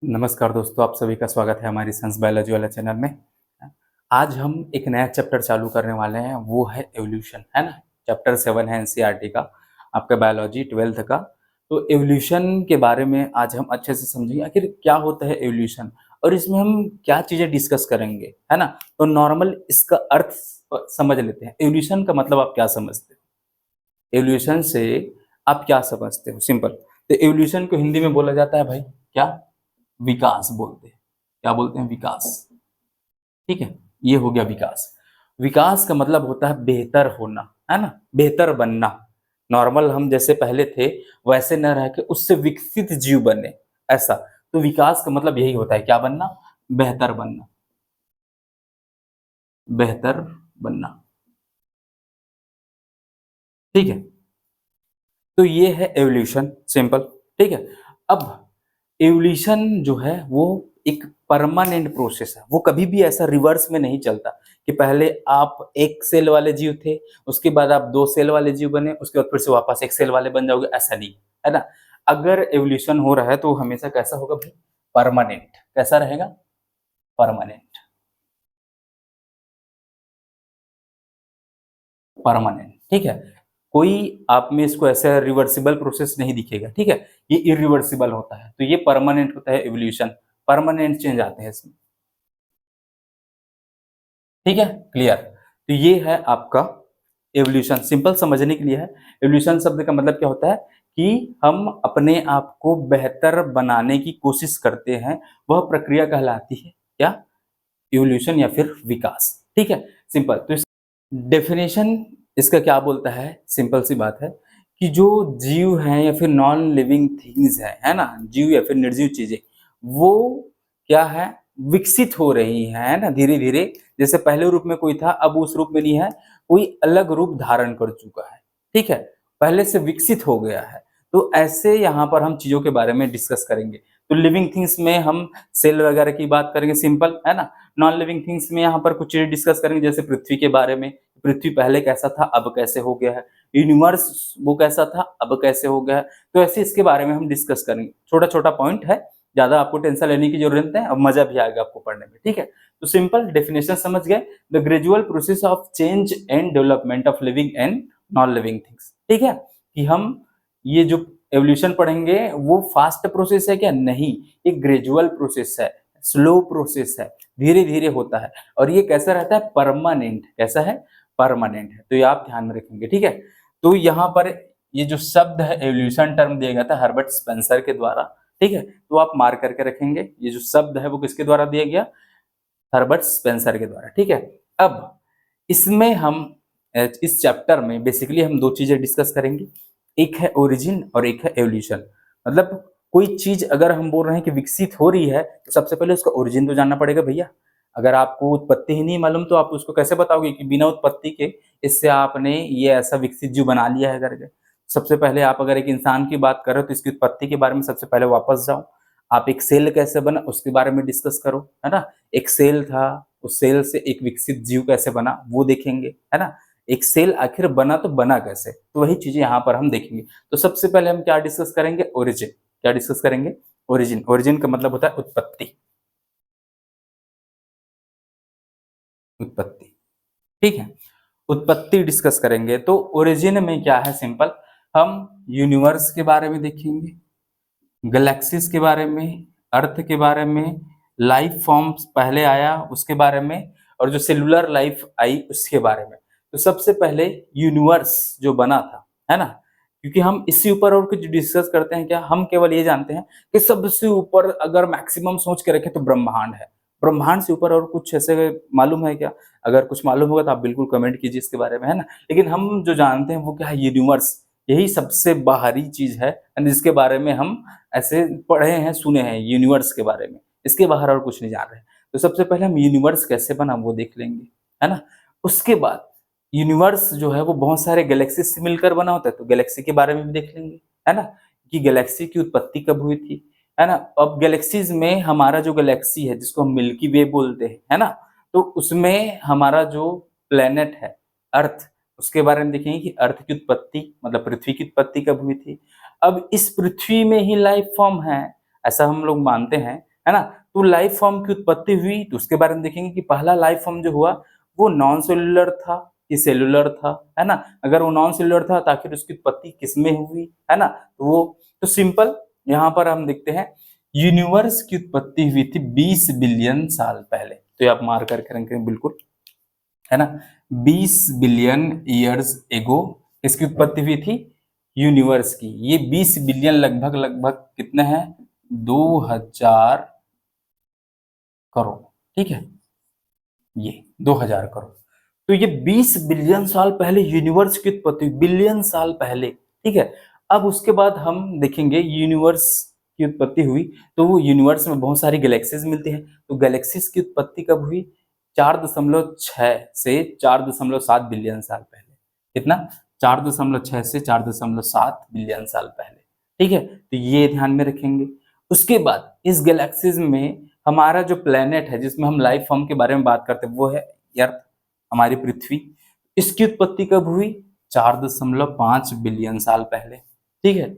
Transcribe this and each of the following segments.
नमस्कार दोस्तों, आप सभी का स्वागत है हमारी साइंस बायोलॉजी वाले चैनल में। आज हम एक नया चैप्टर चालू करने वाले हैं, वो है एवोल्यूशन, है ना। चैप्टर 7 है एनसीईआरटी का, आपका बायोलॉजी 12th का। तो एवोल्यूशन के बारे में आज हम अच्छे से समझेंगे, आखिर क्या होता है एवोल्यूशन और इसमें हम क्या चीज़ें डिस्कस करेंगे, है ना। तो नॉर्मल इसका अर्थ समझ लेते हैं। एवोल्यूशन का मतलब आप क्या समझते हो? एवोल्यूशन से आप क्या समझते हो? सिंपल। तो एवोल्यूशन को हिंदी में बोला जाता है भाई, क्या? विकास बोलते हैं। क्या बोलते हैं? विकास। ठीक है, ये हो गया विकास। विकास का मतलब होता है बेहतर होना, है ना, बेहतर बनना। नॉर्मल हम जैसे पहले थे वैसे न रह के उससे विकसित जीव बने, ऐसा। तो विकास का मतलब यही होता है, क्या बनना? बेहतर बनना, बेहतर बनना। ठीक है, तो ये है एवोल्यूशन, सिंपल। ठीक है। अब एवोल्यूशन जो है वो एक परमानेंट प्रोसेस है, वो कभी भी ऐसा रिवर्स में नहीं चलता कि पहले आप एक सेल वाले जीव थे, उसके बाद आप दो सेल वाले जीव बने, उसके बाद फिर से वापस एक सेल वाले बन जाओगे, ऐसा नहीं, है ना। अगर एवोल्यूशन हो रहा है तो हमेशा कैसा होगा भाई? परमानेंट। कैसा रहेगा? परमानेंट। परमानेंट, ठीक है। कोई आप में इसको ऐसा रिवर्सिबल प्रोसेस नहीं दिखेगा, ठीक है। ये इरिवर्सिबल होता है, तो ये परमानेंट होता है एवोल्यूशन। परमानेंट चेंज आते हैं इसमें। ठीक है, क्लियर। तो ये है आपका एवोल्यूशन, सिंपल समझने के लिए है। एवोल्यूशन शब्द का मतलब क्या होता है कि हम अपने आप को बेहतर बनाने की कोशिश करते हैं, वह प्रक्रिया कहलाती है क्या? एवोल्यूशन या फिर विकास। ठीक है, सिंपल। तो डेफिनेशन इसका क्या बोलता है? सिंपल सी बात है कि जो जीव हैं या फिर नॉन लिविंग थिंग्स हैं, है ना, जीव या फिर निर्जीव चीजें, वो क्या है? विकसित हो रही हैं, है ना, धीरे धीरे। जैसे पहले रूप में कोई था, अब उस रूप में नहीं है, कोई अलग रूप धारण कर चुका है। ठीक है, पहले से विकसित हो गया है। तो ऐसे यहाँ पर हम चीजों के बारे में डिस्कस करेंगे। तो लिविंग थिंग्स में हम सेल वगैरह की बात करेंगे, सिंपल, है ना। नॉन लिविंग थिंग्स में यहाँ पर कुछ चीजें डिस्कस करेंगे, जैसे पृथ्वी के बारे में। पृथ्वी पहले कैसा था, अब कैसे हो गया है। यूनिवर्स वो कैसा था, अब कैसे हो गया है। तो ऐसे इसके बारे में हम डिस्कस करेंगे। छोटा छोटा पॉइंट है, ज्यादा आपको टेंशन लेने की जरूरत नहीं है, अब मजा भी आएगा आपको पढ़ने में। ठीक है, तो सिंपल डेफिनेशन समझ गए। The gradual process of change and development of living and non living things. ठीक है, कि हम ये जो एवोल्यूशन पढ़ेंगे वो फास्ट प्रोसेस है क्या? नहीं, ये ग्रेजुअल प्रोसेस है, स्लो प्रोसेस है, धीरे धीरे होता है। और ये कैसा रहता है? परमानेंट। कैसा है? परमानेंट है। तो ये आप ध्यान में रखेंगे, ठीक है। तो यहाँ पर ये जो शब्द है एवोल्यूशन, टर्म दिया गया था हर्बर्ट स्पेंसर के द्वारा। ठीक है, तो आप मार्क करके रखेंगे, ये जो शब्द है वो किसके द्वारा दिया गया? हर्बर्ट स्पेंसर के द्वारा। ठीक है, अब इसमें हम इस चैप्टर में बेसिकली हम दो चीजें डिस्कस करेंगे। एक है ओरिजिन और एक है एवोल्यूशन। मतलब कोई चीज अगर हम बोल रहे हैं कि विकसित हो रही है, तो सबसे पहले उसका ओरिजिन तो जानना पड़ेगा भैया। अगर आपको उत्पत्ति ही नहीं मालूम तो आप उसको कैसे बताओगे कि बिना उत्पत्ति के इससे आपने ये ऐसा विकसित जीव बना लिया है करके। सबसे पहले आप अगर एक इंसान की बात करो तो इसकी उत्पत्ति के बारे में सबसे पहले वापस जाओ। आप एक सेल कैसे बना उसके बारे में डिस्कस करो, है ना। एक सेल था, उस सेल से एक विकसित जीव कैसे बना वो देखेंगे, है ना। एक सेल आखिर बना तो बना कैसे, तो वही चीजें यहाँ पर हम देखेंगे। तो सबसे पहले हम क्या डिस्कस करेंगे? ओरिजिन। क्या डिस्कस करेंगे? ओरिजिन। ओरिजिन का मतलब होता है उत्पत्ति। उत्पत्ति, ठीक है। उत्पत्ति डिस्कस करेंगे तो ओरिजिन में क्या है? सिंपल, हम यूनिवर्स के बारे में देखेंगे, गैलेक्सीज के बारे में, अर्थ के बारे में, लाइफ फॉर्म्स पहले आया उसके बारे में, और जो सेलुलर लाइफ आई उसके बारे में। तो सबसे पहले यूनिवर्स जो बना था, है ना, क्योंकि हम इससे ऊपर और कुछ डिस्कस करते हैं क्या? हम केवल ये जानते हैं कि सबसे ऊपर अगर मैक्सिमम सोच के रखें तो ब्रह्मांड है। ब्रह्मांड से ऊपर और कुछ ऐसे मालूम है क्या? अगर कुछ मालूम होगा तो आप बिल्कुल कमेंट कीजिए इसके बारे में, है ना। लेकिन हम जो जानते हैं वो क्या है? यूनिवर्स। यही सबसे बाहरी चीज है जिसके बारे में हम ऐसे पढ़े हैं, सुने हैं यूनिवर्स के बारे में। इसके बाहर और कुछ नहीं जान रहे। तो सबसे पहले हम यूनिवर्स कैसे बना वो देख लेंगे, है ना। उसके बाद यूनिवर्स जो है वो बहुत सारे गैलेक्सी से मिलकर बना होता है, तो गैलेक्सी के बारे में भी देख लेंगे, है ना, कि गैलेक्सी की उत्पत्ति कब हुई थी, है ना। अब गैलेक्सीज में हमारा जो गैलेक्सी है जिसको हम मिल्की वे बोलते हैं, है ना, तो उसमें हमारा जो प्लेनेट है अर्थ, उसके बारे में देखेंगे कि अर्थ की उत्पत्ति मतलब पृथ्वी की उत्पत्ति कब हुई थी। अब इस पृथ्वी में ही लाइफ फॉर्म है, ऐसा हम लोग मानते हैं, है ना। तो लाइफ फॉर्म की उत्पत्ति हुई तो उसके बारे में देखेंगे कि पहला लाइफ फॉर्म जो हुआ वो नॉन सेलुलर था कि सेलुलर था, है ना। अगर वो नॉन सेलुलर था तो आखिर उसकी उत्पत्ति किसमें हुई, है ना। तो वो तो सिंपल यहाँ पर हम देखते हैं यूनिवर्स की उत्पत्ति हुई थी 20 बिलियन साल पहले। तो ये आप मार करके रखें बिल्कुल, है ना। 20 बिलियन ईयर्स एगो इसकी उत्पत्ति हुई थी यूनिवर्स की। ये 20 बिलियन लगभग लगभग कितने हैं, 2000 करोड़, ठीक है, ये 2000 करोड़। तो ये 20 बिलियन साल पहले यूनिवर्स की उत्पत्ति, बिलियन साल पहले, ठीक है। अब उसके बाद हम देखेंगे यूनिवर्स की उत्पत्ति हुई तो वो यूनिवर्स में बहुत सारी गैलेक्सीज मिलती हैं। तो गैलेक्सीज की उत्पत्ति कब हुई, 4.6 से 4.7 बिलियन साल पहले। कितना, 4.6 से 4.7 बिलियन साल पहले, ठीक है। तो ये ध्यान में रखेंगे। उसके बाद इस गैलेक्सीज में हमारा जो प्लेनेट है जिसमें हम लाइफ फॉर्म के बारे में बात करते हैं वो है अर्थ, हमारी पृथ्वी। इसकी उत्पत्ति कब हुई, 4.5 बिलियन साल पहले, ठीक है।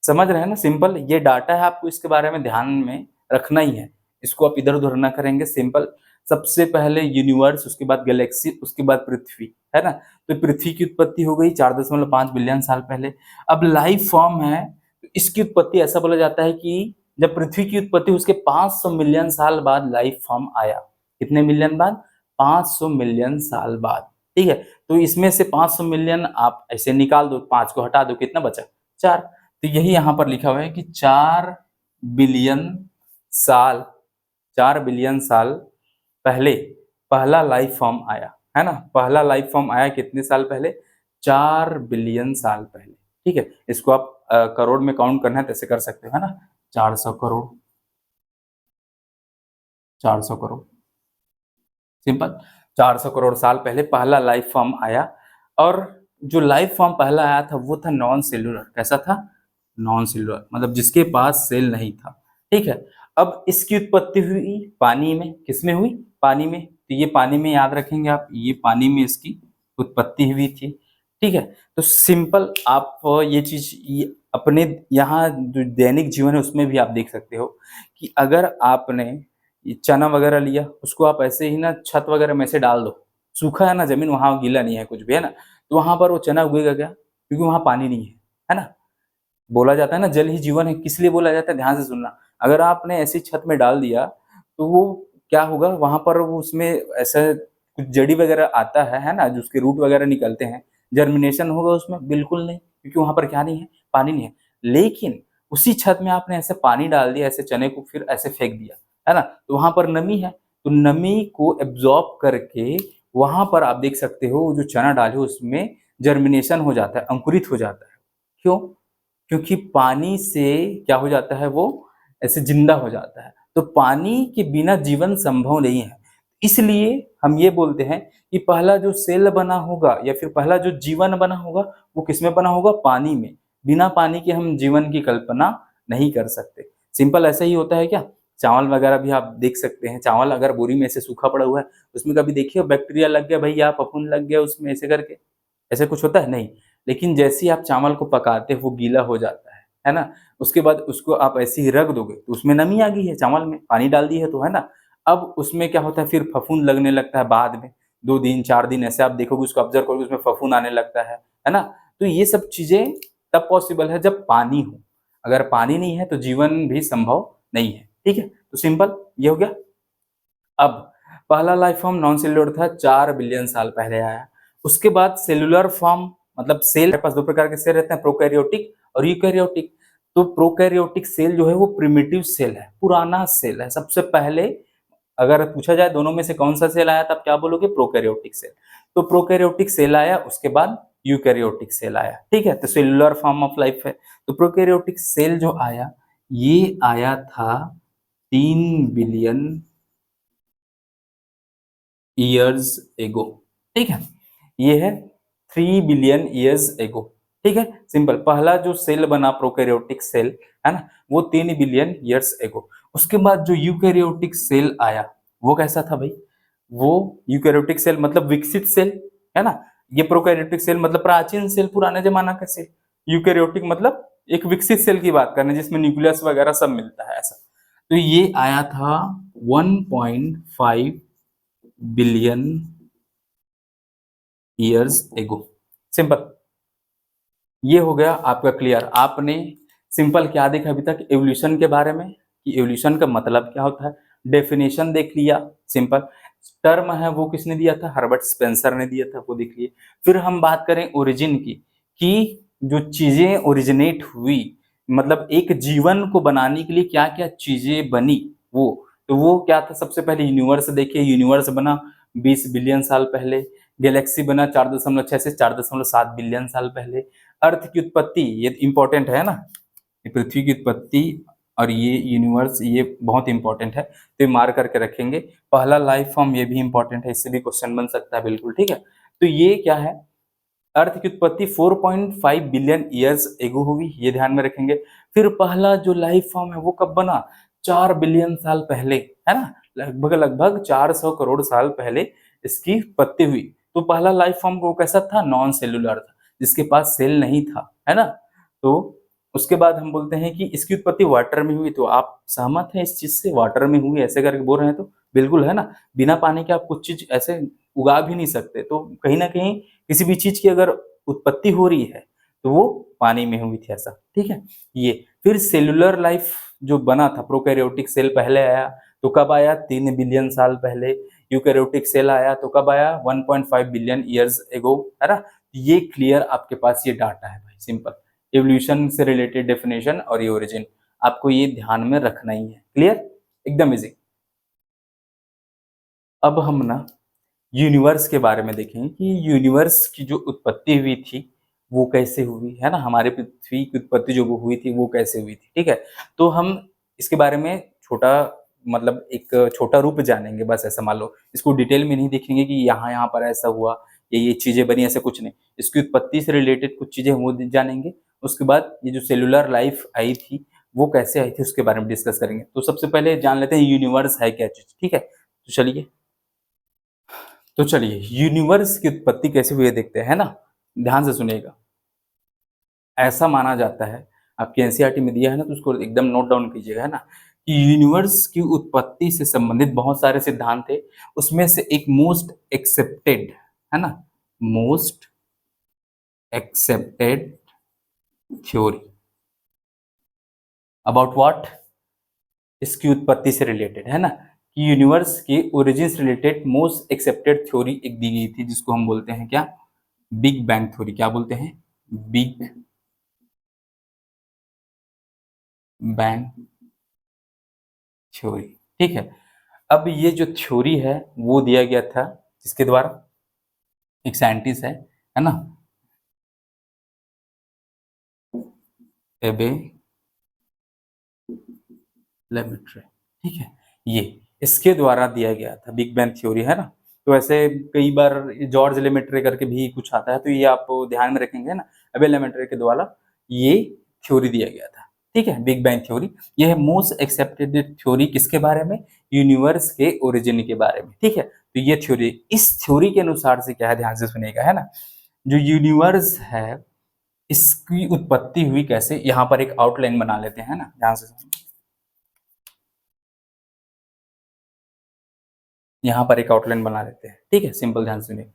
समझ रहे हैं ना, सिंपल ये डाटा है, आपको इसके बारे में ध्यान में रखना ही है, इसको आप इधर उधर ना करेंगे। सिंपल, सबसे पहले यूनिवर्स, उसके बाद गैलेक्सी, उसके बाद पृथ्वी, है ना। तो पृथ्वी की उत्पत्ति हो गई 4.5 बिलियन साल पहले। अब लाइफ फॉर्म है तो इसकी उत्पत्ति ऐसा बोला जाता है कि जब पृथ्वी की उत्पत्ति उसके 500 मिलियन साल बाद लाइफ फॉर्म आया। कितने मिलियन बाद, 500 मिलियन साल बाद, ठीक है। तो इसमें से 500 मिलियन आप ऐसे निकाल दो, 5 को हटा दो, कितना बचा, 4। तो यही यहाँ पर लिखा हुआ है कि 4 बिलियन साल, 4 बिलियन साल पहले पहला लाइफ फॉर्म आया, है ना। पहला लाइफ फॉर्म आया कितने साल पहले, 4 बिलियन साल पहले, ठीक है। इसको आप करोड़ में काउंट करना है तो ऐसे कर सकते हो, है ना। 400 करोड़, 400 करोड़, सिंपल। 400 करोड़ साल पहले पहला लाइफ फॉर्म आया। और जो लाइफ फॉर्म पहला आया था वो था नॉन सेलुलर। कैसा था, नॉन सेलुलर, मतलब जिसके पास सेल नहीं था, ठीक है। अब इसकी उत्पत्ति हुई पानी में, किसमें हुई, पानी में। तो ये पानी में याद रखेंगे आप, ये पानी में इसकी उत्पत्ति हुई थी, ठीक है। तो सिंपल आप ये चीज अपने यहाँ जो दैनिक जीवन है उसमें भी आप देख सकते हो कि अगर आपने ये चना वगैरह लिया, उसको आप ऐसे ही ना छत वगैरह में से डाल दो, सूखा है ना जमीन, वहां गीला नहीं है कुछ भी, है ना। तो वहां पर वो चना उगेगा क्या, क्योंकि वहां पानी नहीं है ना। बोला जाता है ना जल ही जीवन है, किस लिए बोला जाता है, ध्यान से सुनना। अगर आपने ऐसी छत में डाल दिया तो वो क्या होगा, वहां पर वो उसमें ऐसा कुछ जड़ी वगैरह आता है ना, जो उसके रूट वगैरह निकलते हैं, जर्मिनेशन होगा उसमें, बिल्कुल नहीं, क्योंकि वहां पर क्या नहीं है, पानी नहीं है। लेकिन उसी छत में आपने ऐसे पानी डाल दिया, ऐसे चने को फिर ऐसे फेंक दिया, है ना, तो वहां पर नमी है। तो नमी को एब्जॉर्ब करके वहां पर आप देख सकते हो जो चना डाले उसमें जर्मिनेशन हो जाता है, अंकुरित हो जाता है। क्यों, क्योंकि पानी से क्या हो जाता है, वो ऐसे जिंदा हो जाता है। तो पानी के बिना जीवन संभव नहीं है। इसलिए हम ये बोलते हैं कि पहला जो सेल बना होगा या फिर पहला जो जीवन बना होगा वो किसमें बना होगा, पानी में। बिना पानी के हम जीवन की कल्पना नहीं कर सकते। सिंपल ऐसा ही होता है क्या, चावल वगैरह भी आप देख सकते हैं, चावल अगर बोरी में ऐसे सूखा पड़ा हुआ है, उसमें कभी देखिए बैक्टीरिया लग गया भैया, फफूंद लग गया उसमें ऐसे करके, ऐसे कुछ होता है नहीं। लेकिन जैसे ही आप चावल को पकाते हो वो गीला हो जाता है ना। उसके बाद उसको आप ऐसे ही रख दोगे तो उसमें नमी आ गई है, चावल में पानी डाल दी है तो, है ना। अब उसमें क्या होता है, फिर फफूंद लगने लगता है बाद में, 2 दिन 4 दिन ऐसे आप देखोगे, उसको ऑब्जर्व करोगे, उसमें फफूंद आने लगता है ना। तो ये सब चीजें तब पॉसिबल है जब पानी हो। अगर पानी नहीं है तो जीवन भी संभव नहीं है, ठीक है। तो सिंपल ये हो गया। अब पहला लाइफ फॉर्म नॉन सेलुलर था, 4 बिलियन साल पहले आया। उसके बाद सेलुलर फॉर्म, मतलब सेल के पास 2 प्रकार के सेल रहते हैं, प्रोकैरियोटिक और यूकैरियोटिक। तो प्रोकैरियोटिक सेल जो है वो प्रिमिटिव सेल है, पुराना सेल है। सबसे पहले अगर पूछा जाए दोनों में से कौन सा सेल आया, तब क्या बोलोगे, प्रोकैरियोटिक सेल। तो प्रोकैरियोटिक सेल आया, उसके बाद यूकैरियोटिक सेल आया, ठीक है। तो सेलुलर फॉर्म ऑफ लाइफ है। तो प्रोकैरियोटिक सेल जो आया, ये आया था 3 बिलियन ईयर्स एगो, ठीक है। ये है 3 बिलियन ईयर्स एगो, ठीक है। सिंपल, पहला जो सेल बना प्रोकैरियोटिक सेल, है ना, वो 3 बिलियन ईयर्स एगो। उसके बाद जो यूकैरियोटिक सेल आया वो कैसा था भाई, वो यूकैरियोटिक सेल मतलब विकसित सेल, है ना। ये प्रोकैरियोटिक सेल मतलब प्राचीन सेल, पुराने जमाना का सेल। यूकैरियोटिक मतलब एक विकसित सेल की बात करने जिसमें न्यूक्लियस वगैरह सब मिलता है, ऐसा। तो ये आया था 1.5 बिलियन ईयर्स एगो। सिंपल, ये हो गया आपका क्लियर। आपने सिंपल क्या देखा अभी तक एवोल्यूशन के बारे में, कि एवोल्यूशन का मतलब क्या होता है, डेफिनेशन देख लिया। सिंपल टर्म है वो किसने दिया था, हर्बर्ट स्पेंसर ने दिया था, वो देख लिए। फिर हम बात करें ओरिजिन की, कि जो चीजें ओरिजिनेट हुई, मतलब एक जीवन को बनाने के लिए क्या क्या चीजें बनी, वो तो वो क्या था, सबसे पहले यूनिवर्स देखिए, यूनिवर्स बना 20 बिलियन साल पहले, गैलेक्सी बना 4.6 से 4.7 बिलियन साल पहले, अर्थ की उत्पत्ति, ये इंपॉर्टेंट है ना, ये पृथ्वी की उत्पत्ति और ये यूनिवर्स, ये बहुत इंपॉर्टेंट है, तो ये मार करके रखेंगे। पहला लाइफ फॉर्म, ये भी इंपॉर्टेंट है, इससे भी क्वेश्चन बन सकता है, बिल्कुल ठीक है। तो ये क्या है, अर्थ की उत्पत्ति 4.5 बिलियन ईयर्स एगो हुई, ये ध्यान में रखेंगे। फिर पहला जो लाइफ फॉर्म है वो कब बना, 4 बिलियन साल पहले, है ना, लगभग लगभग 400 करोड़ साल पहले इसकी उत्पत्ति हुई। तो पहला लाइफ फॉर्म वो कैसा था, नॉन सेलुलर था, जिसके पास सेल नहीं था, है ना। तो उसके बाद हम बोलते हैं कि इसकी उत्पत्ति वाटर में हुई। तो आप सहमत हैं इस चीज से, वाटर में हुई ऐसे करके बोल रहे हैं, तो बिल्कुल है ना, बिना पानी के आप कुछ चीज ऐसे उगा भी नहीं सकते। तो कहीं ना कहीं किसी भी चीज की अगर उत्पत्ति हो रही है तो वो पानी में हुई थी, ऐसा ठीक है। ये फिर सेलुलर लाइफ जो बना था, प्रोकैरियोटिक सेल पहले आया, तो कब आया, 3 बिलियन साल पहले। यूकैरियोटिक सेल आया तो कब आया, 1.5 बिलियन ईयर्स एगो, है ना। ये क्लियर आपके पास ये डाटा है भाई, सिंपल एवोल्यूशन से रिलेटेड डेफिनेशन और ये ओरिजिन, आपको ये ध्यान में रखना ही है, क्लियर, एकदम इजी। अब हम ना यूनिवर्स के बारे में देखें कि यूनिवर्स की जो उत्पत्ति हुई थी वो कैसे हुई, है ना, हमारे पृथ्वी की उत्पत्ति जो वो हुई थी वो कैसे हुई थी, ठीक है। तो हम इसके बारे में छोटा, मतलब एक छोटा रूप जानेंगे, बस ऐसा मान लो, इसको डिटेल में नहीं देखेंगे कि यहाँ यहाँ पर ऐसा हुआ, ये चीजें बनी, ऐसा कुछ नहीं। इसकी उत्पत्ति से रिलेटेड कुछ चीजें वो जानेंगे। उसके बाद ये जो सेलुलर लाइफ आई थी वो कैसे आई थी उसके बारे में डिस्कस करेंगे। तो सबसे पहले जान लेते हैं यूनिवर्स है क्या चीज, ठीक है। तो चलिए, तो चलिए यूनिवर्स की उत्पत्ति कैसे हुई है देखते हैं, है ना। ध्यान से सुनिएगा। ऐसा माना जाता है, आपके एनसीईआरटी में दिया है ना, तो उसको एकदम नोट डाउन कीजिएगा, है ना, कि यूनिवर्स की उत्पत्ति से संबंधित बहुत सारे सिद्धांत थे। उसमें से एक मोस्ट एक्सेप्टेड, है ना, most accepted theory about what, इसकी उत्पत्ति से रिलेटेड, है ना, कि यूनिवर्स के ओरिजिन से रिलेटेड मोस्ट एक्सेप्टेड थ्योरी एक दी गई थी, जिसको हम बोलते हैं क्या, बिग बैंग थ्योरी। क्या बोलते हैं, बिग बैंग थ्योरी, ठीक है। अब ये जो थ्योरी है वो दिया गया था किसके द्वारा, एक साइंटिस्ट है ना, एबे लेमेट्रे, ठीक है। ये इसके द्वारा दिया गया था बिग बैंग थ्योरी, है ना। तो ऐसे कई बार जॉर्ज लेमेट्रे करके भी कुछ आता है, तो ये आप ध्यान में रखेंगे ना, एबे लेमेट्रे के द्वारा ये थ्योरी दिया गया था, ठीक है, बिग बैंग थ्योरी। ये है मोस्ट एक्सेप्टेड थ्योरी किसके बारे में, यूनिवर्स के ओरिजिन के बारे में, ठीक है। तो ये थ्योरी, इस थ्योरी के अनुसार से क्या है, ध्यान से सुनिएगा, है ना, जो यूनिवर्स है इसकी उत्पत्ति हुई कैसे, यहाँ पर एक आउटलाइन बना लेते हैं ना, ध्यान से सुनिए। यहाँ पर एक आउटलाइन बना लेते हैं, ठीक है, सिंपल, ध्यान से सुनिए।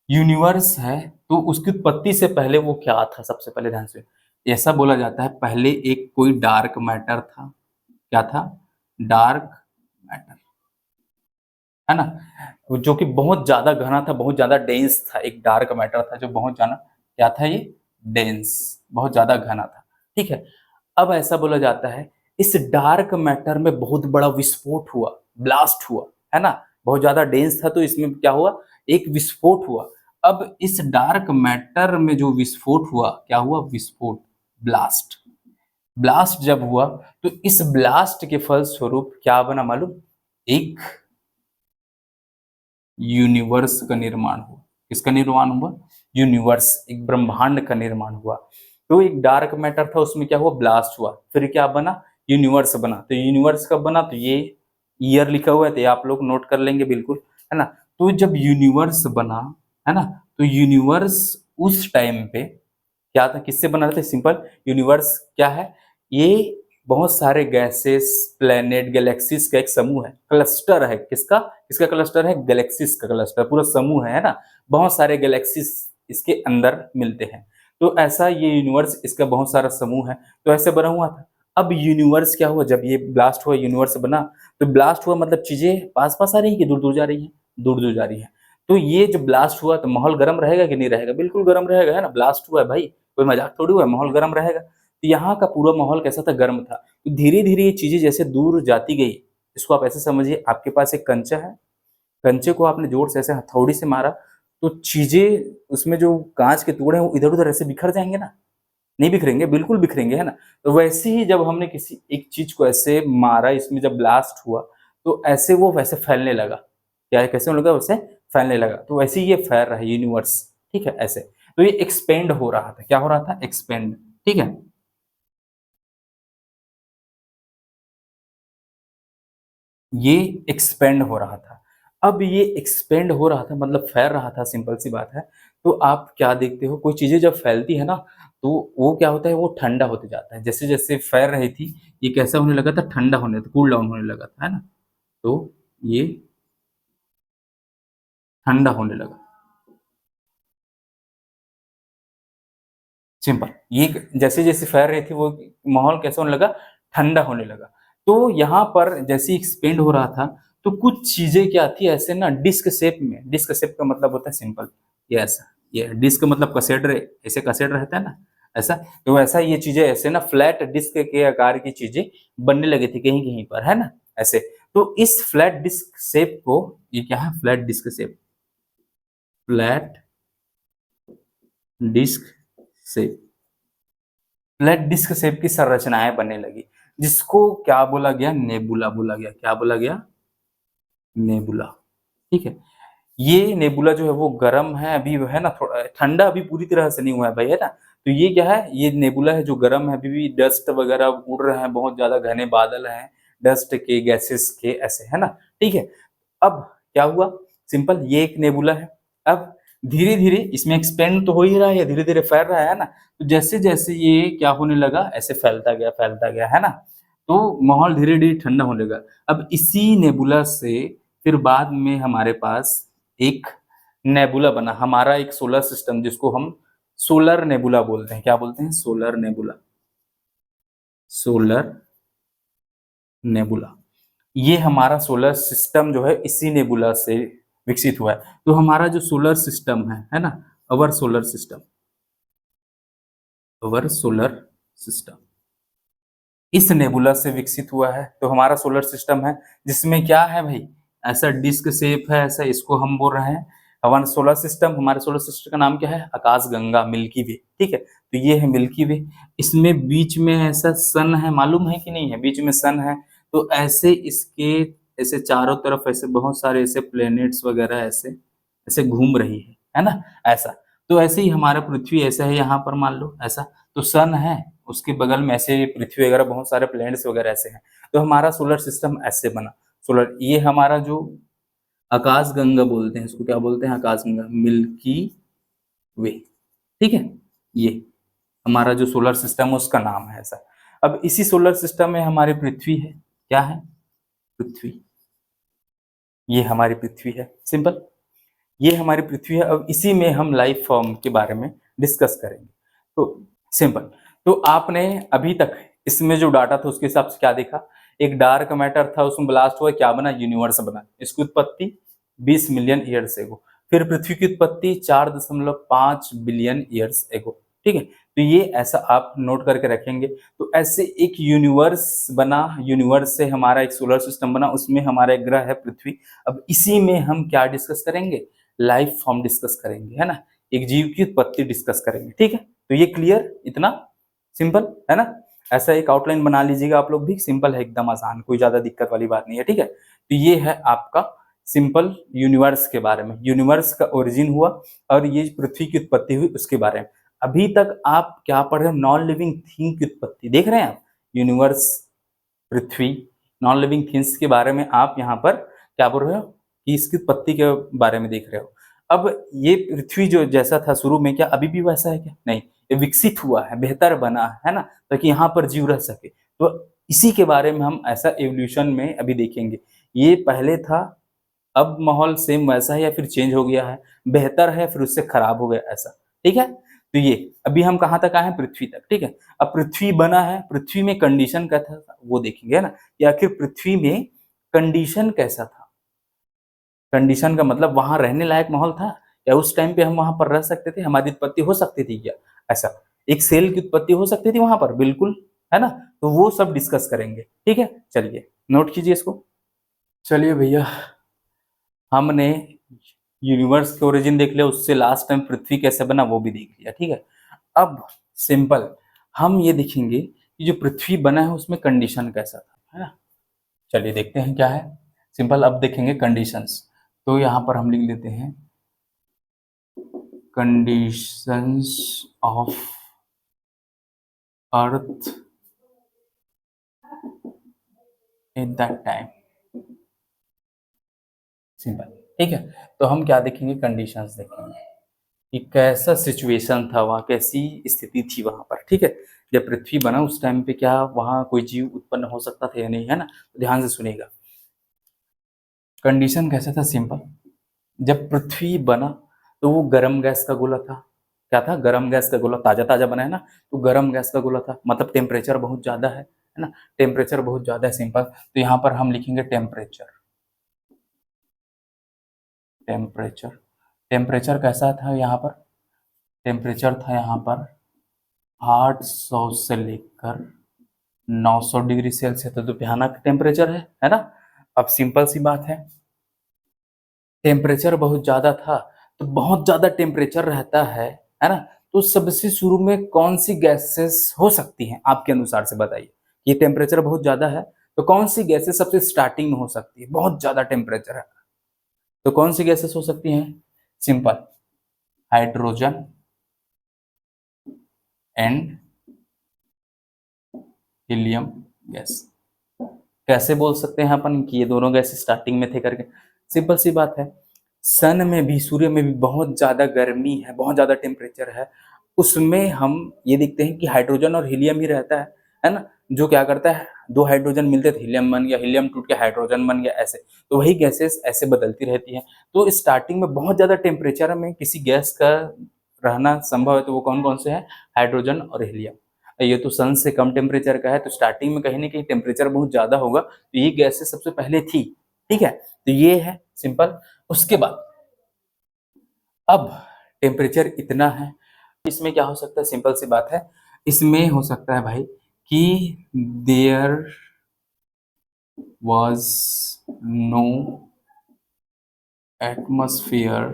यूनिवर्स है तो उसकी उत्पत्ति से पहले वो क्या था, सबसे पहले ध्यान से, ऐसा बोला जाता है पहले एक कोई डार्क मैटर था। क्या था, डार्क मैटर, है ना, जो कि बहुत ज्यादा घना था, बहुत ज्यादा डेंस था, एक डार्क मैटर था जो बहुत ज्यादा, क्या था ये, डेंस, बहुत ज्यादा घना था, ठीक है। अब ऐसा बोला जाता है इस डार्क मैटर में बहुत बड़ा विस्फोट हुआ, ब्लास्ट हुआ, है ना, बहुत ज्यादा डेंस था तो इसमें क्या हुआ, एक विस्फोट हुआ। अब इस डार्क मैटर में जो विस्फोट हुआ, क्या हुआ, विस्फोट, ब्लास्ट, ब्लास्ट जब हुआ तो इस ब्लास्ट के फलस्वरूप क्या बना मालूम, एक यूनिवर्स का निर्माण हुआ। किसका निर्माण हुआ, यूनिवर्स, एक ब्रह्मांड का निर्माण हुआ। तो एक डार्क मैटर था, उसमें क्या हुआ, ब्लास्ट हुआ, फिर क्या बना, यूनिवर्स बना। तो यूनिवर्स कब बना, तो ये ईयर लिखा हुआ है, तो ये आप लोग नोट कर लेंगे बिल्कुल, है ना। तो जब यूनिवर्स बना, है ना, तो यूनिवर्स उस टाइम पे क्या था, किससे बना था, सिंपल, यूनिवर्स क्या है, ये बहुत सारे गैसेस, प्लैनेट, गैलेक्सीज का एक समूह है, क्लस्टर है। किसका? किसका क्लस्टर है? गैलेक्सीज का क्लस्टर, पूरा समूह है ना। बहुत सारे गैलेक्सीज इसके अंदर मिलते हैं। तो ऐसा ये यूनिवर्स, इसका बहुत सारा समूह है, तो ऐसे बना हुआ था। अब यूनिवर्स क्या हुआ, जब ये ब्लास्ट हुआ, यूनिवर्स बना, तो ब्लास्ट हुआ मतलब चीजें पास पास आ रही है कि दूर दूर जा रही है? दूर दूर जा रही है। तो ये जब ब्लास्ट हुआ तो माहौल गर्म रहेगा कि नहीं रहेगा? बिल्कुल गर्म रहेगा, है ना। ब्लास्ट हुआ है भाई, कोई मजाक थोड़ी हुआ है, माहौल गर्म रहेगा। तो यहाँ का पूरा माहौल कैसा था? गर्म था। तो धीरे धीरे ये चीजें जैसे दूर जाती गई, इसको आप ऐसे समझिए, आपके पास एक कंचा है, कंचे को आपने जोर से ऐसे हथौड़ी से मारा, तो चीजें उसमें जो कांच के टुकड़े हैं वो इधर उधर ऐसे बिखर जाएंगे ना? नहीं बिखरेंगे? बिल्कुल बिखरेंगे, है ना। तो वैसे ही जब हमने किसी एक चीज को ऐसे मारा, इसमें जब ब्लास्ट हुआ, तो ऐसे वो वैसे फैलने लगा। क्या है? कैसे होने लगा? वैसे फैलने लगा। तो वैसे ही ये फैल रहा है यूनिवर्स, ठीक है, ऐसे। तो ये एक्सपेंड हो रहा था। क्या हो रहा था? एक्सपेंड, ठीक है। ये एक्सपेंड हो रहा था। अब ये एक्सपेंड हो रहा था मतलब फैल रहा था, सिंपल सी बात है। तो आप क्या देखते हो, कोई चीजें जब फैलती है ना, तो वो क्या होता है, वो ठंडा होते जाता है। जैसे जैसे फैल रही थी, ये कैसा होने लगा था? ठंडा होने, कूल डाउन होने लगा था, है ना। तो ये ठंडा होने लगा, सिंपल। ये जैसे जैसे फैल रही थी, वो माहौल कैसा होने लगा? ठंडा होने लगा। तो यहाँ पर जैसे एक्सपेंड हो रहा था, तो कुछ चीजें क्या थी ऐसे ना, डिस्क शेप में। डिस्क शेप का मतलब होता है सिंपल, ये ऐसा। ये डिस्क मतलब कसेड रहे, ऐसे कसेड रहता है ना, ऐसा। तो वैसा ये चीजें ऐसे ना फ्लैट डिस्क के आकार की चीजें बनने लगी थी कहीं कहीं पर, है ना, ऐसे। तो इस फ्लैट डिस्क शेप को, ये क्या है? Flat disc shape, flat disc shape, flat disc shape की संरचनाएं बनने लगी, जिसको क्या बोला गया? नेबुला बोला गया। क्या बोला गया? नेबुला, ठीक है। ये नेबुला जो है वो गर्म है अभी, है ना, थोड़ा ठंडा अभी पूरी तरह से नहीं हुआ है भाई, है ना। तो ये क्या है? ये नेबुला है जो गर्म है, अभी भी डस्ट वगैरह उड़ रहे हैं, बहुत ज्यादा घने बादल हैं डस्ट के, गैसेस के, ऐसे, है ना, ठीक है। अब क्या हुआ? सिंपल, ये एक नेबुला है। अब धीरे धीरे इसमें एक्सपेंड तो हो ही रहा है, धीरे धीरे फैल रहा है ना। तो जैसे जैसे ये क्या होने लगा, ऐसे फैलता गया, है ना। तो माहौल धीरे धीरे ठंडा होने लगा। अब इसी नेबुला से फिर बाद में हमारे पास एक नेबुला बना, हमारा एक सोलर सिस्टम, जिसको हम सोलर नेबुला बोलते हैं। क्या बोलते हैं? Solar nebula, solar nebula. ये हमारा सोलर सिस्टम जो है इसी नेबुला से विकसित हुआ है। तो हमारा जो सोलर सिस्टम है ना, our solar system, our solar system इस नेबुला से विकसित हुआ है। तो हमारा सोलर सिस्टम है, जिसमें क्या है भाई? ऐसा डिस्क शेप है, ऐसा, इसको हम बोल रहे हैं हमारा सोलर सिस्टम। हमारे सोलर सिस्टम का नाम क्या है? आकाश गंगा, मिल्की वे, ठीक है। तो ये है मिल्की वे। इसमें बीच में ऐसा सन है, मालूम है कि नहीं है? बीच में सन है। तो ऐसे इसके ऐसे चारों तरफ ऐसे बहुत सारे ऐसे प्लैनेट्स वगैरह ऐसे ऐसे घूम रही है ना, ऐसा। तो ऐसे ही हमारा पृथ्वी ऐसा है, यहाँ पर मान लो ऐसा। तो सन है, उसके बगल में ऐसे पृथ्वी वगैरह, बहुत सारे प्लैनेट्स वगैरह ऐसे हैं। तो हमारा सोलर सिस्टम ऐसे बना। सोलर, ये हमारा जो आकाश गंगा बोलते हैं, इसको क्या बोलते हैं? आकाश गंगा, मिल्की वे, ठीक है। ये हमारा जो सोलर सिस्टम है उसका नाम है ऐसा। अब इसी सोलर सिस्टम में हमारी पृथ्वी है। क्या है? पृथ्वी। ये हमारी पृथ्वी है, सिंपल। ये हमारी पृथ्वी है। अब इसी में हम लाइफ फॉर्म के बारे में डिस्कस करेंगे। तो सिंपल, तो आपने अभी तक इसमें जो डाटा था उसके हिसाब से क्या देखा? एक डार्क मैटर था, उसमें ब्लास्ट हुआ, क्या बना? यूनिवर्स बना। इसकी उत्पत्ति 20 मिलियन ईयर्स एगो। फिर पृथ्वी की उत्पत्ति 4.5 बिलियन ईयर्स एगो, ठीक है। तो ये ऐसा आप नोट करके रखेंगे। तो ऐसे एक यूनिवर्स बना, यूनिवर्स से हमारा एक सोलर सिस्टम बना, उसमें हमारा एक ग्रह है पृथ्वी। अब इसी में हम क्या डिस्कस करेंगे? लाइफ फॉर्म डिस्कस करेंगे, है ना। एक जीव की उत्पत्ति डिस्कस करेंगे, ठीक है। तो ये क्लियर, इतना सिंपल है ना। ऐसा एक आउटलाइन बना लीजिएगा आप लोग भी, सिंपल है, एकदम आसान, कोई ज्यादा दिक्कत वाली बात नहीं है, ठीक है। तो ये है आपका सिंपल यूनिवर्स के बारे में, यूनिवर्स का ओरिजिन हुआ और ये पृथ्वी की उत्पत्ति हुई उसके बारे में। अभी तक आप क्या पढ़ रहे हो? नॉन लिविंग थिंग की उत्पत्ति देख रहे हैं आप। यूनिवर्स, पृथ्वी, नॉन लिविंग थिंग्स के बारे में आप यहाँ पर क्या बोल रहे हो कि इसकी उत्पत्ति के बारे में देख रहे हो। अब ये पृथ्वी जो जैसा था शुरू में, क्या अभी भी वैसा है? क्या नहीं, ये विकसित हुआ है, बेहतर बना है ना, ताकि यहाँ पर जीव रह सके। तो इसी के बारे में हम ऐसा एवोल्यूशन में अभी देखेंगे। ये पहले था, अब माहौल सेम वैसा है या फिर चेंज हो गया है, बेहतर है फिर उससे खराब हो गया, ऐसा। ठीक है, तो ये अभी हम कहाँ तक आए हैं, पृथ्वी तक। ठीक है, अब पृथ्वी बना है, पृथ्वी में कंडीशन कैसा था वो देखेंगे, है ना, कि आखिर पृथ्वी में कंडीशन कैसा था। कंडीशन का मतलब वहां रहने लायक माहौल था, या उस टाइम पे हम वहां पर रह सकते थे, हमारी उत्पत्ति हो सकती थी क्या, ऐसा। एक सेल की उत्पत्ति हो सकती थी वहां पर, बिल्कुल, है ना। तो वो सब डिस्कस करेंगे। ठीक है, चलिए नोट कीजिए इसको। चलिए भैया, हमने यूनिवर्स के ओरिजिन देख लिया, उससे लास्ट टाइम पृथ्वी कैसे बना वो भी देख लिया। ठीक है, अब सिंपल हम ये देखेंगे कि जो पृथ्वी बना है उसमें कंडीशन कैसा था, है ना। चलिए देखते हैं क्या है। सिंपल अब देखेंगे कंडीशंस। तो यहाँ पर हम लिख लेते हैं conditions of earth at that time. Simple, ठीक है। तो हम क्या देखेंगे, कंडीशंस देखेंगे कि कैसा सिचुएशन था वहाँ, कैसी स्थिति थी वहां पर। ठीक है, जब पृथ्वी बना उस टाइम पे क्या वहां कोई जीव उत्पन्न हो सकता था या नहीं, है ना। तो ध्यान से सुनिएगा, कंडीशन कैसा था, सिंपल। जब पृथ्वी बना तो वो गर्म गैस का गोला था। क्या था, गर्म गैस का गोला, ताजा ताजा बना है ना, तो गर्म गैस का गोला था, मतलब टेम्परेचर बहुत ज्यादा है ना, टेम्परेचर बहुत ज्यादा है, सिंपल। तो यहाँ पर हम लिखेंगे टेम्परेचर। टेम्परेचर, टेम्परेचर कैसा था यहाँ पर, टेम्परेचर था यहाँ पर 800 से लेकर 900 डिग्री सेल्सियस, तो भयानक टेम्परेचर है ना। अब सिंपल सी बात टेम्परेचर बहुत ज्यादा था, तो बहुत ज्यादा टेम्परेचर रहता है ना। तो सबसे शुरू में कौन सी गैसेस हो सकती हैं आपके अनुसार से बताइए। ये टेम्परेचर बहुत ज्यादा है, तो कौन सी गैसेस सबसे स्टार्टिंग में हो सकती है, बहुत ज्यादा टेम्परेचर है तो कौन सी गैसेस हो सकती हैं, simple, hydrogen and helium gas. कैसे बोल सकते हैं अपन कि ये दोनों गैस स्टार्टिंग में थे करके, सिंपल सी बात है, सन में भी, सूर्य में भी बहुत ज्यादा गर्मी है, बहुत ज्यादा टेम्परेचर है, उसमें हम ये देखते हैं कि हाइड्रोजन और हीलियम ही रहता है ना। जो क्या करता है, दो हाइड्रोजन मिलते थे, हीलियम बन गया, हीलियम टूट के हाइड्रोजन बन गया, ऐसे। तो वही गैसेस ऐसे बदलती रहती हैं। तो स्टार्टिंग में बहुत ज्यादा टेम्परेचर में किसी गैस का रहना संभव है, तो वो कौन कौन से है, हाइड्रोजन और हीलियम। ये तो सन से कम टेम्परेचर का है, तो स्टार्टिंग में कहीं ना कहीं टेम्परेचर बहुत ज्यादा होगा, तो ये गैसेस सबसे पहले थी। ठीक है, तो ये है सिंपल। उसके बाद अब टेम्परेचर इतना है, इसमें क्या हो सकता है, सिंपल सी बात है, इसमें हो सकता है भाई कि there was no atmosphere,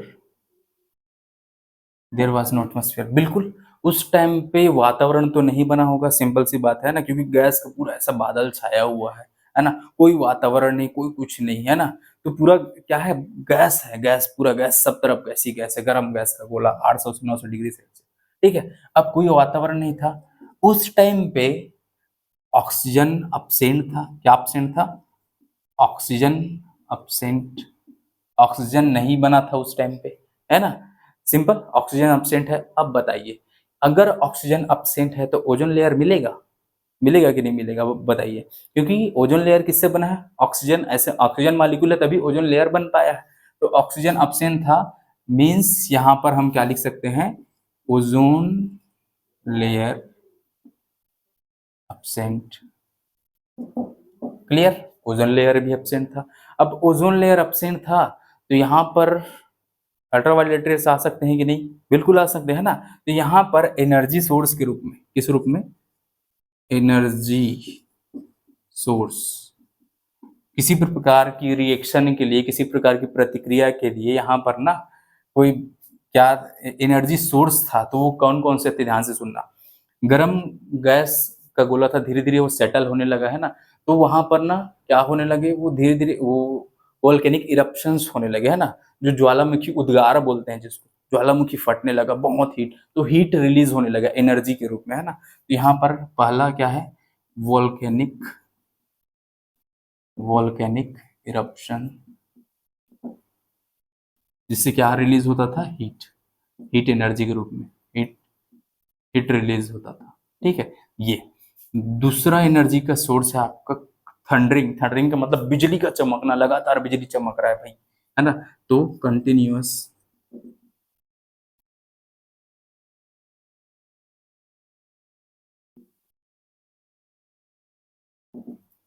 there was no atmosphere, बिल्कुल उस टाइम पे वातावरण तो नहीं बना होगा, सिंपल सी बात है ना, क्योंकि गैस का पूरा ऐसा बादल छाया हुआ है ना, कोई वातावरण नहीं, कोई कुछ नहीं, है ना। तो पूरा क्या है, गैस, पूरा गैस, सब तरफ गैस ही गैस है, गर्म गैस का गोला 800 से 900 डिग्री सेल्सियस। ठीक है, अब कोई वातावरण नहीं था उस टाइम पे, ऑक्सीजन अपसेंट था। क्या अपसेंट था, ऑक्सीजन अपसेंट, ऑक्सीजन नहीं बना था उस टाइम पे, है ना, सिंपल, ऑक्सीजन अपसेंट है। अब बताइए, अगर ऑक्सीजन अपसेंट है तो ओजोन लेयर मिलेगा, मिलेगा कि नहीं मिलेगा, वो बताइए। क्योंकि ओजोन लेयर किससे बना है, ऑक्सीजन, ऐसे ऑक्सीजन मॉलिक्यूल है तभी ओजोन लेयर बन पाया है। तो ऑक्सीजन अपसेंट था, मीन्स यहां पर हम क्या लिख सकते हैं, ozone layer absent. Clear, ozone layer भी एब्सेंट था। अब ओजोन लेयर एब्सेंट था तो यहाँ पर अल्ट्रावायलेट रेस आ सकते हैं कि नहीं, बिल्कुल आ सकते हैं ना। तो यहाँ पर एनर्जी सोर्स के रूप में, किस रूप में, एनर्जी सोर्स, किसी भी प्रकार की रिएक्शन के लिए, किसी प्रकार की प्रतिक्रिया के लिए यहाँ पर ना कोई क्या एनर्जी सोर्स था, तो वो कौन कौन से थे, ध्यान से सुनना। गर्म गैस का गोला था, धीरे धीरे वो सेटल होने लगा, है ना। तो वहां पर ना क्या होने लगे, वो धीरे धीरे वो वोल्केनिक इरप्शंस होने लगे, है ना, जो ज्वालामुखी उद्गार बोलते हैं जिसको, ज्वालामुखी फटने लगा, बहुत हीट, तो हीट रिलीज होने लगा एनर्जी के रूप में, है ना। तो यहाँ पर पहला क्या है, वोल्केनिक, वोल्केनिक इरप्शन, जिससे क्या रिलीज होता था, हीट, हीट एनर्जी के रूप में हीट, हीट रिलीज होता था। ठीक है, ये दूसरा एनर्जी का सोर्स है आपका थंडरिंग। थंडरिंग का मतलब बिजली का चमकना, लगातार बिजली चमक रहा है भाई, है ना। तो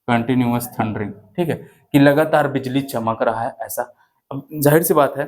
कंटिन्यूअस थंडरिंग, ठीक है, कि लगातार बिजली चमक रहा है ऐसा। अब जाहिर सी बात है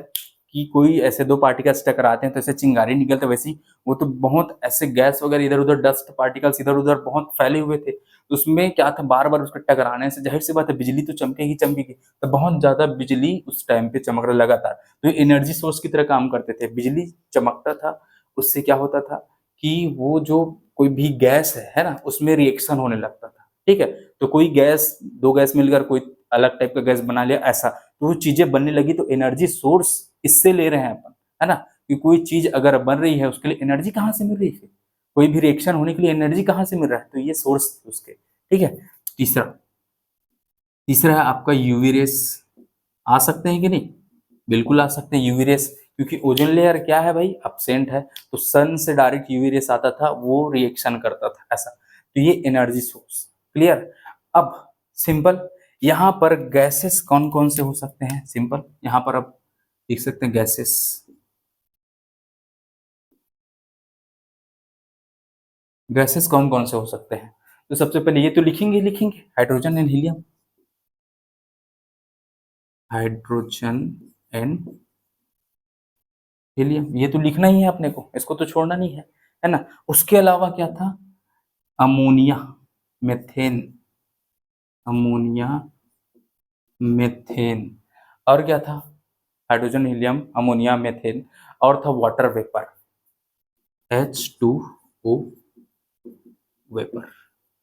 कि कोई ऐसे दो पार्टिकल्स टकराते हैं तो ऐसे चिंगारी निकलते, वैसे ही वो तो बहुत ऐसे गैस वगैरह इधर उधर, डस्ट पार्टिकल्स इधर उधर बहुत फैले हुए थे, तो उसमें क्या था, बार बार उसके टकराने से जाहिर सी बात है बिजली तो चमकेगी चमकेगी, तो बहुत ज्यादा बिजली उस टाइम पे चमक रहा लगातार, तो ये एनर्जी सोर्स की तरह काम करते थे। बिजली चमकता था, उससे क्या होता था कि वो जो कोई भी गैस है ना, उसमें रिएक्शन होने लगता था, ठीक है। तो कोई गैस, दो गैस मिलकर कोई अलग टाइप का गैस बना लिया ऐसा, तो वो चीजें बनने लगी, तो एनर्जी सोर्स इससे ले रहे हैं अपन, है ना। कि कोई चीज अगर बन रही है उसके लिए एनर्जी कहाँ से मिल रही है, कोई भी रिएक्शन होने के लिए एनर्जी कहाँ से मिल रहा है, तो ये सोर्स उसके, ठीक है। तीसरा, तीसरा है आपका यूवी रेस। आ सकते हैं कि नहीं, बिल्कुल आ सकते हैं यूवी रेस, क्योंकि ओजोन लेयर क्या है भाई, अपसेंट है, तो सन से डायरेक्ट यूवी रेस आता था, वो रिएक्शन करता था ऐसा, तो ये एनर्जी सोर्स, क्लियर। अब सिंपल, यहाँ पर गैसेस कौन कौन से हो सकते हैं, सिंपल यहाँ पर आप देख सकते हैं गैसेस। गैसेस कौन कौन से हो सकते हैं, तो सबसे पहले ये तो लिखेंगे लिखेंगे, hydrogen and helium, hydrogen and helium, ये तो लिखना ही है अपने को, इसको तो छोड़ना नहीं है ना। उसके अलावा क्या था, अमोनिया, मेथेन, अमोनिया, मेथेन, और क्या था, हाइड्रोजन हीलियम अमोनिया मेथेन, और था वाटर वेपर, H2O वेपर,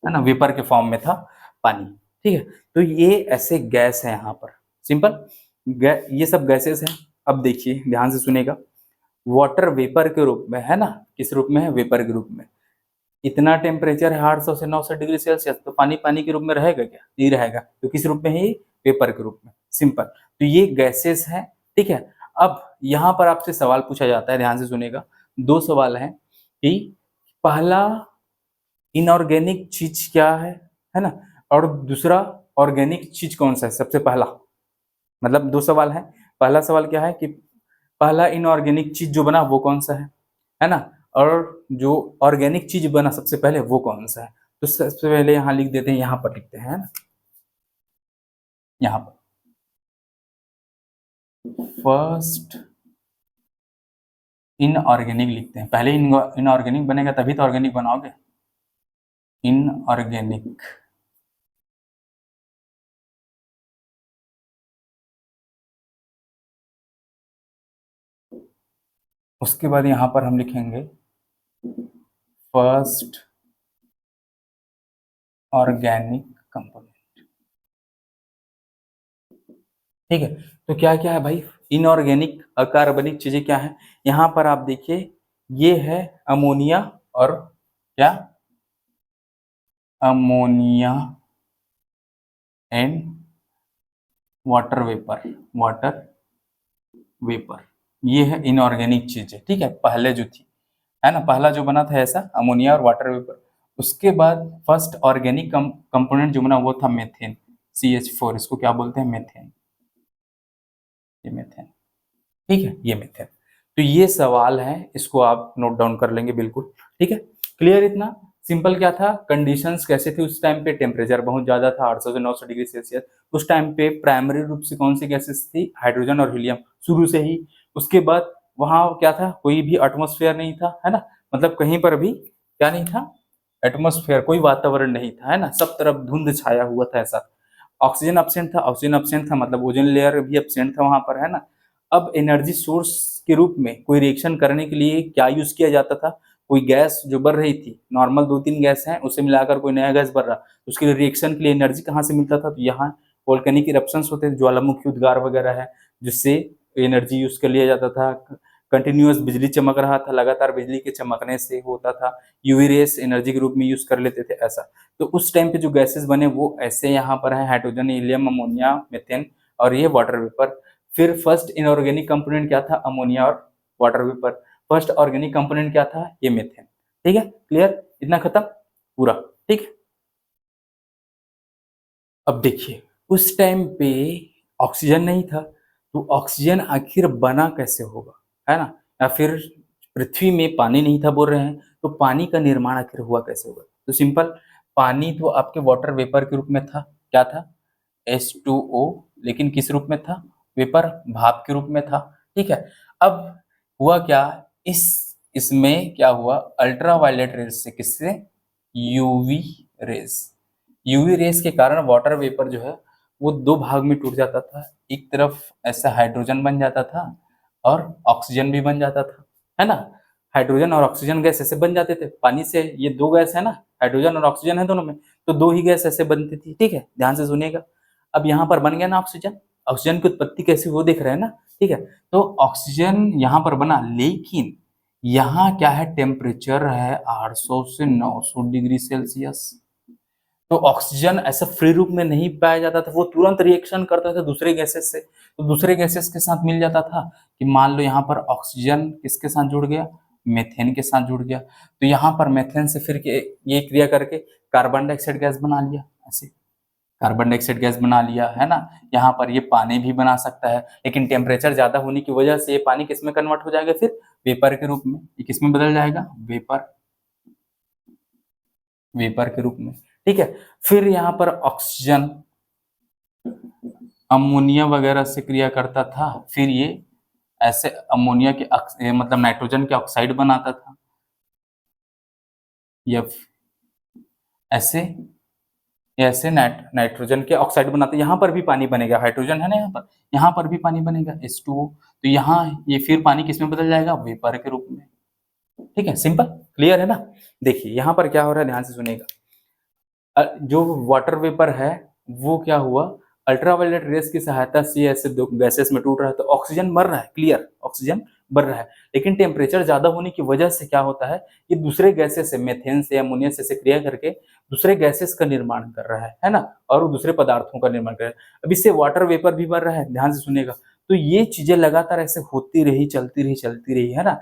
है ना, वेपर के फॉर्म में था पानी, ठीक है। तो ये ऐसे गैस है यहाँ पर, सिंपल, ये सब गैसेस हैं। अब देखिए ध्यान से सुनेगा, वाटर वेपर के रूप में है ना, किस रूप में है, वेपर के रूप में। इतना टेम्परेचर है 800 से 900 डिग्री सेल्सियस, तो पानी पानी के रूप में रहेगा क्या, नहीं रहेगा, तो किस रूप में है ये, पेपर के रूप में, सिंपल। तो ये गैसेस हैं, ठीक है। अब यहाँ पर आपसे सवाल पूछा जाता है, ध्यान से सुनेगा, दो सवाल हैं कि पहला इनऑर्गेनिक चीज क्या है ना, और दूसरा ऑर्गेनिक चीज कौन सा है, सबसे पहला, मतलब दो सवाल है। पहला सवाल क्या है कि पहला इनऑर्गेनिक चीज जो बना वो कौन सा है ना, और जो ऑर्गेनिक चीज बना सबसे पहले वो कौन सा है। तो सबसे पहले यहाँ लिख देते हैं, यहाँ पर लिखते हैं ना, यहाँ पर फर्स्ट इनऑर्गेनिक लिखते हैं, पहले इनऑर्गेनिक बनेगा तभी तो ऑर्गेनिक बनाओगे, इनऑर्गेनिक, उसके बाद यहाँ पर हम लिखेंगे फर्स्ट ऑर्गेनिक कंपोनेंट, ठीक है। तो क्या क्या है भाई, इनऑर्गेनिक अकार्बनिक चीजें क्या है, यहाँ पर आप देखिए, ये है अमोनिया, और क्या, ammonia and water vapour, water vapour, ये है इनऑर्गेनिक चीजें, ठीक है, पहले जो थी, है ना, पहला जो बना था ऐसा अमोनिया और वाटर वेपर। उसके बाद फर्स्ट ऑर्गेनिक कंपोनेंट जो बना वो था मेथेन, CH4, इसको क्या बोलते हैं, मेथेन, ये मेथेन, ठीक है, ये मेथड। तो ये सवाल है, इसको आप नोट डाउन कर लेंगे बिल्कुल, ठीक है, क्लियर इतना सिंपल। क्या था, कंडीशंस कैसे थे उस टाइम पे, टेम्परेचर बहुत ज्यादा था 800 से 900 डिग्री सेल्सियस, उस टाइम पे प्राइमरी रूप से कौन सी गैसेस थी, हाइड्रोजन और हीलियम शुरू से ही। उसके बाद वहां क्या था, कोई भी एटमॉस्फेयर नहीं था, है ना, मतलब कहीं पर भी क्या नहीं था, एटमॉस्फेयर, कोई वातावरण नहीं था, है ना, सब तरफ धुंध छाया हुआ था ऐसा। ऑक्सीजन एब्सेंट था, ऑक्सीजन एब्सेंट था मतलब ओजोन लेयर भी एब्सेंट था वहां पर, है ना। अब एनर्जी सोर्स के रूप में कोई रिएक्शन करने के लिए क्या यूज किया जाता था, कोई गैस जो बढ़ रही थी, नॉर्मल दो तीन गैस हैं उसे मिलाकर कोई नया गैस बढ़ रहा, उसके लिए रिएक्शन के लिए एनर्जी कहाँ से मिलता था, तो यहाँ वोल्केनिक इरप्शंस होते थे, ज्वालामुखी उद्गार वगैरह है, जिससे एनर्जी यूज कर लिया जाता था। कंटिन्यूअस बिजली चमक रहा था, लगातार बिजली के चमकने से होता था, यूवी रेस एनर्जी के रूप में यूज कर लेते थे ऐसा। तो उस टाइम पे जो गैसेस बने वो ऐसे यहाँ पर है, हाइड्रोजन, हीलियम, अमोनिया, मेथेन, और ये वाटर वेपर। फिर फर्स्ट इनऑर्गेनिक कंपोनेंट क्या था, अमोनिया और water vapour. First organic component क्या था, ये मेथेन, ठीक है, क्लियर, इतना खत्म पूरा, ठीक है। अब देखिए, उस टाइम पे ऑक्सीजन नहीं था, तो ऑक्सीजन आखिर बना कैसे होगा, है ना? या फिर पृथ्वी में पानी नहीं था बोल रहे हैं, तो पानी का निर्माण आखिर हुआ कैसे होगा? तो सिंपल, पानी तो आपके वाटर वेपर के रूप में था, क्या था? H2O, लेकिन किस रूप में था? वेपर, भाप के रूप में था, ठीक है? अब हुआ क्या, इसमें क्या हुआ, अल्ट्रावायलेट रेज़ से, किससे? UV rays. यूवी रेज़ के कारण वाटर वेपर जो है, वो 2 भाग में टूट जाता था। एक तरफ ऐसा हाइड्रोजन बन जाता था और ऑक्सीजन भी बन जाता था, है ना? हाइड्रोजन और ऑक्सीजन गैस ऐसे बन जाते थे, पानी से ये 2 गैस है ना, हाइड्रोजन और ऑक्सीजन है दोनों में, तो 2 ही गैस ऐसे बनती थी, ठीक है? ध्यान से सुनिएगा। अब यहाँ पर बन गया ना ऑक्सीजन, ऑक्सीजन की उत्पत्ति कैसी हुई वो देख रहे हैं ना, ठीक है? तो ऑक्सीजन यहाँ पर बना, लेकिन यहाँ क्या है, टेम्परेचर है 800 से 900 डिग्री सेल्सियस। तो ऑक्सीजन ऐसा फ्री रूप में नहीं पाया जाता था, वो तुरंत रिएक्शन करता था दूसरे गैसेस से, तो दूसरे गैसेस के साथ मिल जाता था कि मान लो यहाँ पर ऑक्सीजन किसके साथ जुड़ गया, मीथेन के साथ जुड़ गया, तो यहाँ पर मीथेन से फिर ये क्रिया करके कार्बन डाइऑक्साइड गैस बना लिया, ऐसे कार्बन डाइऑक्साइड गैस बना लिया, है ना? यहाँ पर ये पानी भी बना सकता है, लेकिन टेम्परेचर ज्यादा होने की वजह से ये पानी किस में कन्वर्ट हो जाएगा, फिर वेपर के रूप में। ये किस में बदल जाएगा, वेपर, वेपर के रूप में, ठीक है? फिर यहाँ पर ऑक्सीजन अमोनिया वगैरह से क्रिया करता था, फिर ये ऐसे अमोनिया के मतलब नाइट्रोजन के ऑक्साइड बनाता था, या ऐसे ऐसे नाइट्रोजन के ऑक्साइड बनाते, यहाँ पर भी पानी बनेगा, हाइड्रोजन है ना यहाँ पर भी पानी बनेगा, H2O, तो यहाँ ये फिर पानी किस में बदल जाएगा, वेपर के रूप में, ठीक है? सिंपल, क्लियर है ना? देखिए यहाँ पर क्या हो रहा है, ध्यान से सुनिएगा। जो वाटर वेपर है, वो क्या हुआ, अल्ट्रावायलेट रेस की सहायता से ऐसे दो गैसेस में टूट रहा है, तो ऑक्सीजन मर रहा है, क्लियर, ऑक्सीजन बढ़ रहा है, लेकिन टेम्परेचर ज्यादा होने की वजह से क्या होता है, ये दूसरे गैसेस से, मेथेन से, अमोनिया से क्रिया करके दूसरे गैसेस का निर्माण कर रहा है ना? और वो दूसरे पदार्थों का निर्माण कर रहा है। अब इससे वाटर वेपर भी बन रहा है, ध्यान से सुनिएगा। तो ये चीजें लगातार ऐसे होती रही, चलती रही, है ना?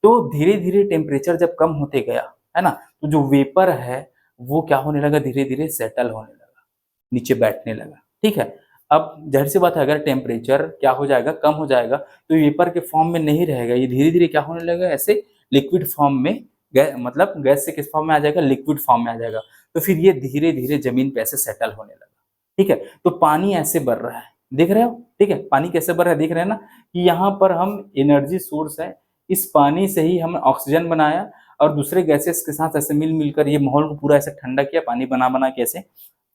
तो धीरे धीरे टेम्परेचर जब कम होते गया, है ना, तो जो वेपर है वो क्या होने लगा, धीरे धीरे सेटल होने लगा, नीचे बैठने लगा, ठीक है? अब जाहिर सी बात है, अगर टेम्परेचर क्या हो जाएगा, कम हो जाएगा, तो वेपर के फॉर्म में नहीं रहेगा, ये धीरे धीरे क्या होने लगेगा, ऐसे लिक्विड फॉर्म में, मतलब गैस से किस फॉर्म में आ जाएगा, लिक्विड फॉर्म में आ जाएगा, तो फिर ये धीरे धीरे जमीन पे ऐसे सेटल होने लगा, ठीक है? तो पानी ऐसे बढ़ रहा है, देख रहे हो, ठीक है? पानी कैसे बढ़ रहा है, देख रहे हैं ना, कि यहाँ पर हम एनर्जी सोर्स है, इस पानी से ही हमने ऑक्सीजन बनाया और दूसरे गैसेस के साथ ऐसे मिल मिलकर ये माहौल को पूरा ऐसे ठंडा किया, पानी बना बना के ऐसे,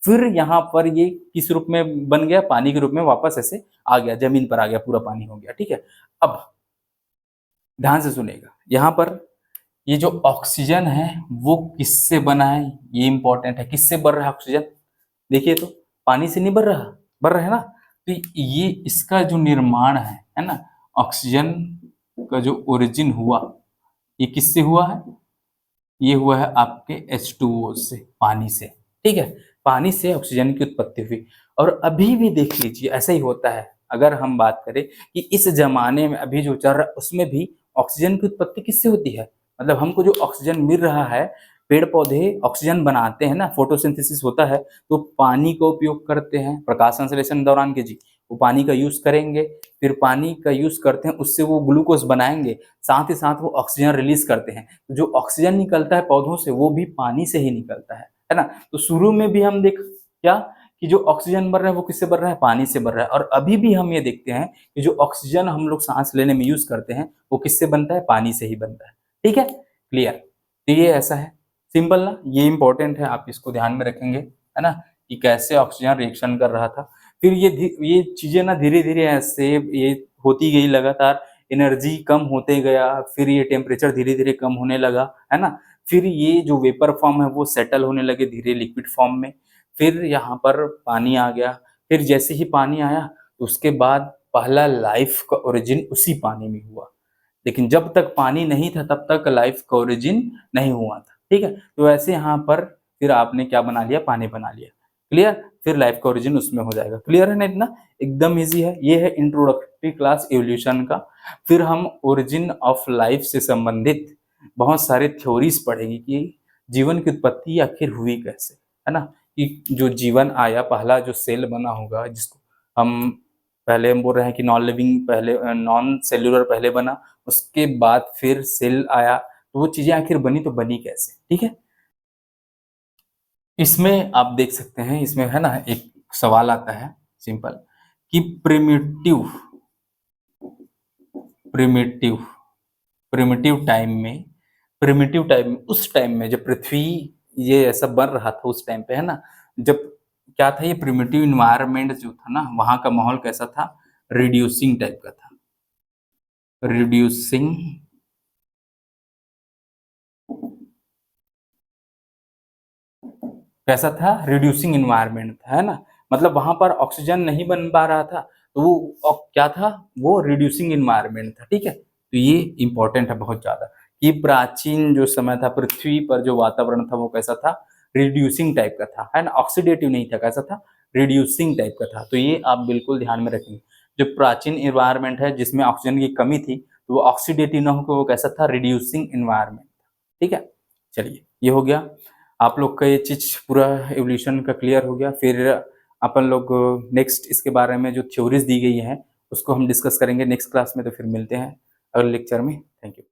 फिर यहाँ पर ये किस रूप में बन गया, पानी के रूप में वापस ऐसे आ गया, जमीन पर आ गया, पूरा पानी हो गया, ठीक है? अब ध्यान से सुनेगा, यहाँ पर ये जो ऑक्सीजन है वो किससे बना है, ये इंपॉर्टेंट है, किससे बन रहा है ऑक्सीजन, देखिए तो, पानी से नहीं बन रहा है ना? तो ये इसका जो निर्माण है ना, ऑक्सीजन का जो ओरिजिन हुआ, ये किससे हुआ है, ये हुआ है आपके H2O से, पानी से, ठीक है? पानी से ऑक्सीजन की उत्पत्ति हुई। और अभी भी देख लीजिए ऐसा ही होता है, अगर हम बात करें कि इस जमाने में अभी जो चल रहा है उसमें भी ऑक्सीजन की उत्पत्ति किससे होती है, मतलब हमको जो ऑक्सीजन मिल रहा है, पेड़ पौधे ऑक्सीजन बनाते हैं ना, फोटोसिंथेसिस होता है, तो पानी का उपयोग करते हैं प्रकाश संश्लेषण दौरान के जी, वो पानी का यूज करेंगे, फिर पानी का यूज करते हैं, उससे वो ग्लूकोज बनाएंगे, साथ ही साथ वो ऑक्सीजन रिलीज करते हैं, तो जो ऑक्सीजन निकलता है पौधों से वो भी पानी से ही निकलता है ना? तो शुरू में भी हम देख क्या, कि जो ऑक्सीजन बन रहा है वो किससे बन रहा है, पानी से बन रहा है, और अभी भी हम ये देखते हैं कि जो ऑक्सीजन हम लोग सांस लेने में यूज करते हैं वो किससे बनता है, पानी से ही बनता है, ठीक है? क्लियर? तो ये ऐसा है, सिंपल ना, ये इंपॉर्टेंट है, आप इसको ध्यान में रखेंगे, है ना, कि कैसे ऑक्सीजन रिएक्शन कर रहा था। फिर ये चीजें ना धीरे धीरे ऐसे ये होती गई लगातार, एनर्जी कम होते गया, फिर ये टेम्परेचर धीरे धीरे कम होने लगा, है ना? फिर ये जो वेपर फॉर्म है वो सेटल होने लगे धीरे लिक्विड फॉर्म में, फिर यहाँ पर पानी आ गया, फिर जैसे ही पानी आया तो उसके बाद पहला लाइफ का ओरिजिन उसी पानी में हुआ, लेकिन जब तक पानी नहीं था तब तक लाइफ का ओरिजिन नहीं हुआ था, ठीक है? तो ऐसे यहाँ पर फिर आपने क्या बना लिया, पानी बना लिया, क्लियर? फिर लाइफ का ओरिजिन उसमें हो जाएगा, क्लियर है ना? इतना एकदम इजी है, ये है इंट्रोडक्टरी क्लास एवोल्यूशन का। फिर हम ओरिजिन ऑफ लाइफ से संबंधित बहुत सारे थ्योरीज पढ़ेंगे कि जीवन की उत्पत्ति आखिर हुई कैसे, है ना? कि जो जीवन आया, पहला जो सेल बना होगा, जिसको हम पहले हम बोल रहे हैं कि नॉन लिविंग पहले, नॉन सेल्युलर पहले बना, उसके बाद फिर सेल आया, तो वो चीज़ें आखिर बनी तो बनी कैसे? ठीक है? इसमें आप देख सकते हैं, इसमें है ना एक सवाल आता है सिंपल कि प्रिमिटिव प्रिमिटिव टाइम में उस टाइम में जब पृथ्वी ये ऐसा बन रहा था उस टाइम पे, है ना? जब क्या था, ये प्रिमिटिव एनवायरनमेंट जो था ना, वहाँ का माहौल कैसा था? रिड्यूसिंग टाइप का था। रिड्यूसिंग कैसा था? रिड्यूसिंग एनवायरनमेंट था, है ना? मतलब वहाँ पर ऑक्सीजन नहीं बन पा रहा था, तो वो क्या था? वो रिड्यूसिंग एनवायरनमेंट था, ठीक है? तो ये इम्पोर्टेंट है बहुत ज़्यादा कि प्राचीन जो समय था, पृथ्वी पर जो वातावरण था वो कैसा था? रिड्यूसिंग टाइप का था, है ना? ऑक्सीडेटिव नहीं था, कैसा था? रिड्यूसिंग टाइप का था। तो ये आप बिल्कुल ध्यान में रखेंगे। जो प्राचीन एनवायरनमेंट है जिसमें ऑक्सीजन की कमी थी, तो वो ऑक्सीडेटिव ना होकर वो कैसा था? रिड्यूसिंग एनवायरनमेंट था, ठीक है? चलिए, ये हो गया। आप लोग का ये चीज़ पूरा एवोल्यूशन का क्लियर हो गया। फिर अपन लोग नेक्स्ट इसके बारे में जो थ्योरीज़ दी गई हैं, उसको हम डिस्कस करेंगे नेक्स्ट क्लास में। तो फिर मिलते हैं अगले लेक्चर में। Thank you.